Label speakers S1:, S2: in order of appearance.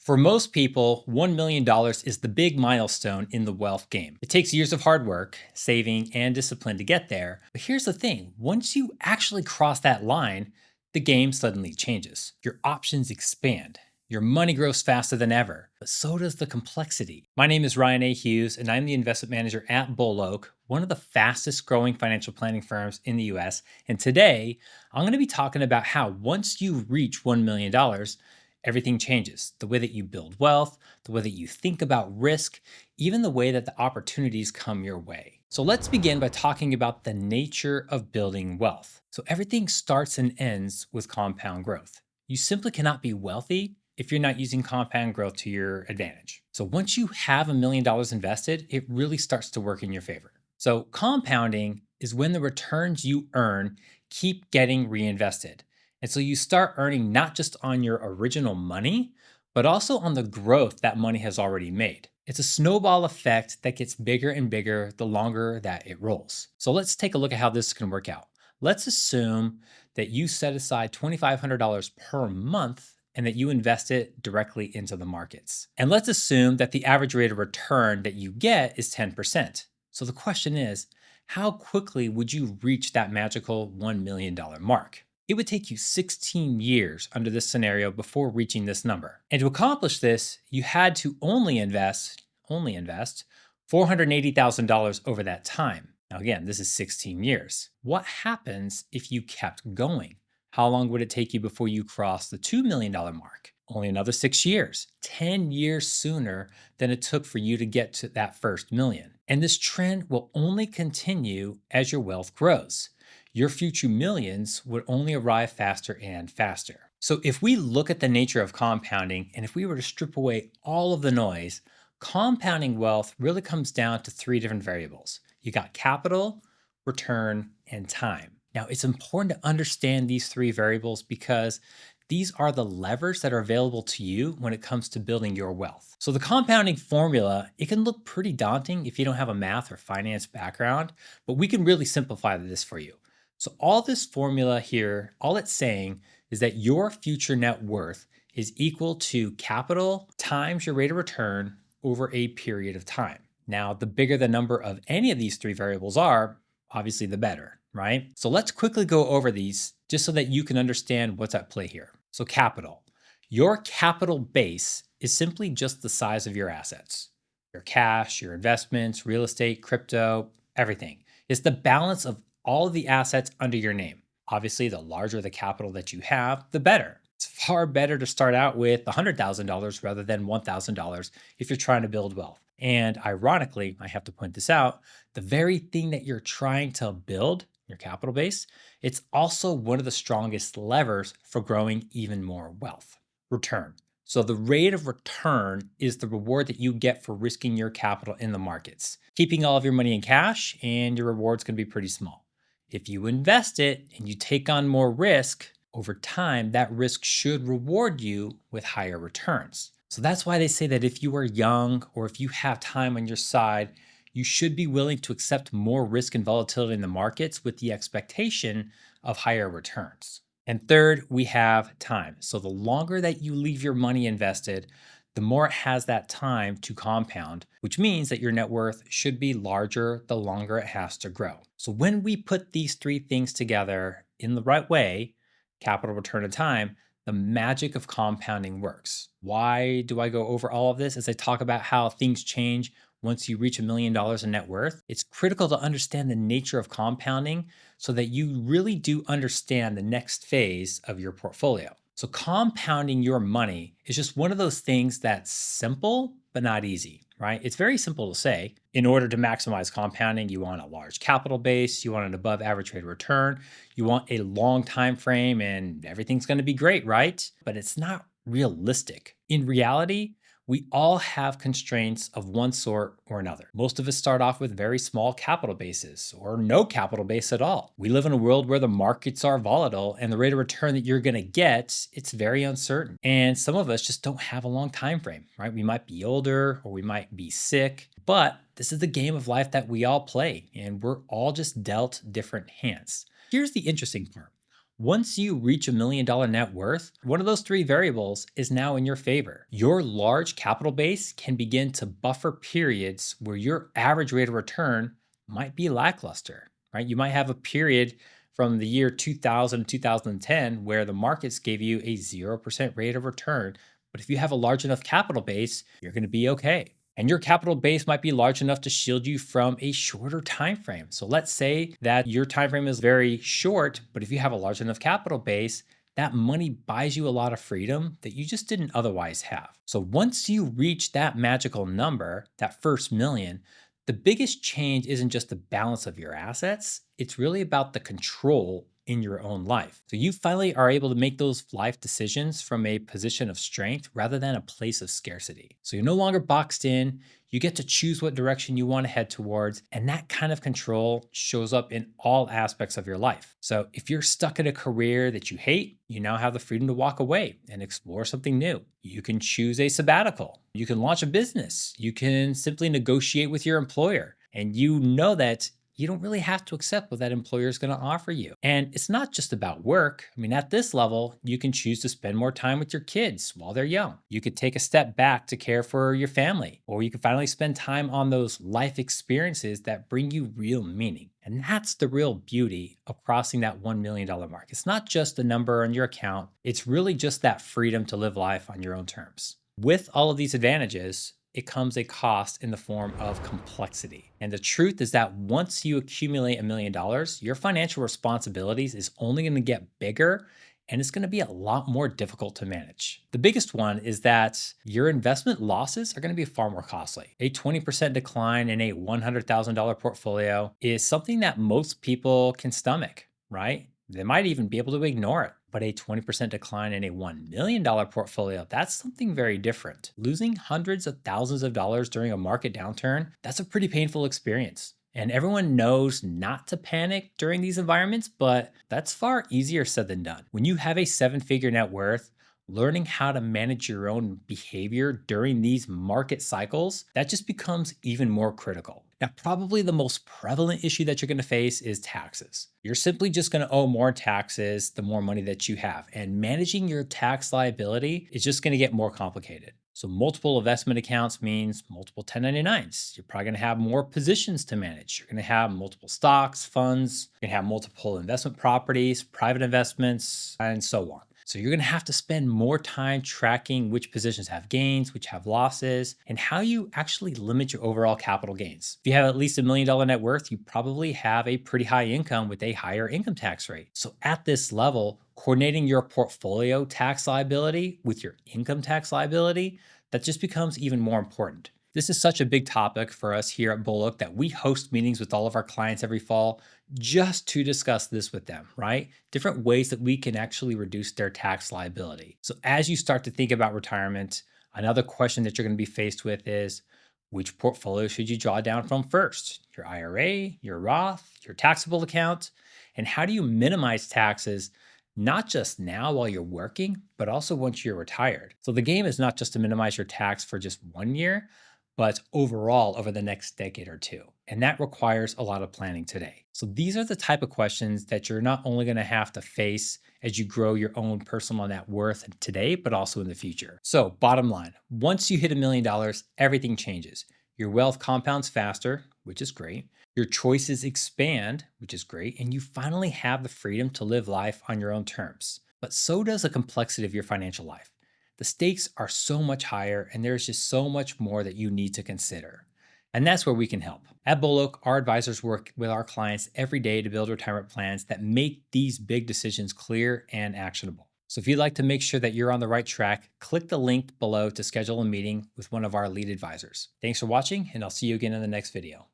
S1: For most people, $1 million is the big milestone in the wealth game. It takes years of hard work, saving, and discipline to get there. But here's the thing, once you actually cross that line, the game suddenly changes. Your options expand. Your money grows faster than ever, but so does the complexity. My name is Ryan A. Hughes, and I'm the investment manager at Bull Oak, one of the fastest growing financial planning firms in the US. And today, I'm going to be talking about how once you reach $1 million, everything changes. The way that you build wealth, the way that you think about risk, even the way that the opportunities come your way. So let's begin by talking about the nature of building wealth. So everything starts and ends with compound growth. You simply cannot be wealthy if you're not using compound growth to your advantage. So once you have $1 million invested, it really starts to work in your favor. So compounding is when the returns you earn keep getting reinvested. And so you start earning not just on your original money, but also on the growth that money has already made. It's a snowball effect that gets bigger and bigger the longer that it rolls. So let's take a look at how this can work out. Let's assume that you set aside $2,500 per month and that you invest it directly into the markets. And let's assume that the average rate of return that you get is 10%. So the question is, how quickly would you reach that magical $1 million mark? It would take you 16 years under this scenario before reaching this number. And to accomplish this, you had to only invest $480,000 over that time. Now again, this is 16 years. What happens if you kept going? How long would it take you before you crossed the $2 million mark? Only another 6 years, 10 years sooner than it took for you to get to that first million. And this trend will only continue as your wealth grows. Your future millions would only arrive faster and faster. So if we look at the nature of compounding, and if we were to strip away all of the noise, compounding wealth really comes down to three different variables. You got capital, return, and time. Now, it's important to understand these three variables because these are the levers that are available to you when it comes to building your wealth. So the compounding formula, it can look pretty daunting if you don't have a math or finance background, but we can really simplify this for you. So all this formula here, all it's saying is that your future net worth is equal to capital times your rate of return over a period of time. Now, the bigger the number of any of these three variables are, obviously the better, right? So let's quickly go over these just so that you can understand what's at play here. So capital. Your capital base is simply just the size of your assets. Your cash, your investments, real estate, crypto, everything. It's the balance of all of the assets under your name. Obviously, the larger the capital that you have, the better. It's far better to start out with $100,000 rather than $1,000 if you're trying to build wealth. And ironically, I have to point this out, the very thing that you're trying to build, your capital base, it's also one of the strongest levers for growing even more wealth. Return. So the rate of return is the reward that you get for risking your capital in the markets. Keeping all of your money in cash and your reward's going to be pretty small. If you invest it and you take on more risk, over time, that risk should reward you with higher returns. So that's why they say that if you are young or if you have time on your side, you should be willing to accept more risk and volatility in the markets with the expectation of higher returns. And third, we have time. So the longer that you leave your money invested, the more it has that time to compound, which means that your net worth should be larger the longer it has to grow. So when we put these three things together in the right way, capital, return, and time, the magic of compounding works. Why do I go over all of this as I talk about how things change once you reach $1 million in net worth? It's critical to understand the nature of compounding so that you really do understand the next phase of your portfolio. So compounding your money is just one of those things that's simple, but not easy, right? It's very simple to say. In order to maximize compounding, you want a large capital base, you want an above average rate of return, you want a long time frame, and everything's going to be great, right? But it's not realistic. In reality, we all have constraints of one sort or another. Most of us start off with very small capital bases or no capital base at all. We live in a world where the markets are volatile and the rate of return that you're gonna get, it's very uncertain. And some of us just don't have a long time frame, right? We might be older or we might be sick, but this is the game of life that we all play and we're all just dealt different hands. Here's the interesting part. Once you reach $1 million net worth, one of those three variables is now in your favor. Your large capital base can begin to buffer periods where your average rate of return might be lackluster, right? You might have a period from the year 2000 to 2010 where the markets gave you a 0% rate of return. But if you have a large enough capital base, you're going to be okay. And your capital base might be large enough to shield you from a shorter time frame. So let's say that your time frame is very short, but if you have a large enough capital base, that money buys you a lot of freedom that you just didn't otherwise have. So once you reach that magical number, that first million, the biggest change isn't just the balance of your assets, it's really about the control in your own life. So you finally are able to make those life decisions from a position of strength rather than a place of scarcity. So you're no longer boxed in. You get to choose what direction you want to head towards. And that kind of control shows up in all aspects of your life. So if you're stuck in a career that you hate, you now have the freedom to walk away and explore something new. You can choose a sabbatical. You can launch a business. You can simply negotiate with your employer. And you know that you don't really have to accept what that employer is going to offer you. And it's not just about work. I mean, at this level, you can choose to spend more time with your kids while they're young. You could take a step back to care for your family, or you could finally spend time on those life experiences that bring you real meaning. And that's the real beauty of crossing that $1 million mark. It's not just a number on your account. It's really just that freedom to live life on your own terms. With all of these advantages, it comes a cost in the form of complexity. And the truth is that once you accumulate $1 million, your financial responsibilities is only going to get bigger and it's going to be a lot more difficult to manage. The biggest one is that your investment losses are going to be far more costly. A 20% decline in a $100,000 portfolio is something that most people can stomach, right? They might even be able to ignore it. But a 20% decline in a $1 million portfolio, that's something very different. Losing hundreds of thousands of dollars during a market downturn, that's a pretty painful experience. And everyone knows not to panic during these environments, but that's far easier said than done. When you have a seven-figure net worth, learning how to manage your own behavior during these market cycles, that just becomes even more critical. Now, probably the most prevalent issue that you're going to face is taxes. You're simply just going to owe more taxes the more money that you have. And managing your tax liability is just going to get more complicated. So multiple investment accounts means multiple 1099s. You're probably going to have more positions to manage. You're going to have multiple stocks, funds. You're going to have multiple investment properties, private investments, and so on. So you're going to have to spend more time tracking which positions have gains, which have losses, and how you actually limit your overall capital gains. If you have at least $1 million net worth, you probably have a pretty high income with a higher income tax rate. So at this level, coordinating your portfolio tax liability with your income tax liability, that just becomes even more important. This is such a big topic for us here at Bullock that we host meetings with all of our clients every fall just to discuss this with them, right? Different ways that we can actually reduce their tax liability. So as you start to think about retirement, another question that you're going to be faced with is, which portfolio should you draw down from first? Your IRA, your Roth, your taxable account? And how do you minimize taxes not just now while you're working, but also once you're retired? So the game is not just to minimize your tax for just 1 year, but overall over the next decade or two. And that requires a lot of planning today. So these are the type of questions that you're not only going to have to face as you grow your own personal net worth today, but also in the future. So bottom line, once you hit $1 million, everything changes. Your wealth compounds faster, which is great. Your choices expand, which is great. And you finally have the freedom to live life on your own terms. But so does the complexity of your financial life. The stakes are so much higher, and there's just so much more that you need to consider. And that's where we can help. At Bullock, our advisors work with our clients every day to build retirement plans that make these big decisions clear and actionable. So if you'd like to make sure that you're on the right track, click the link below to schedule a meeting with one of our lead advisors. Thanks for watching, and I'll see you again in the next video.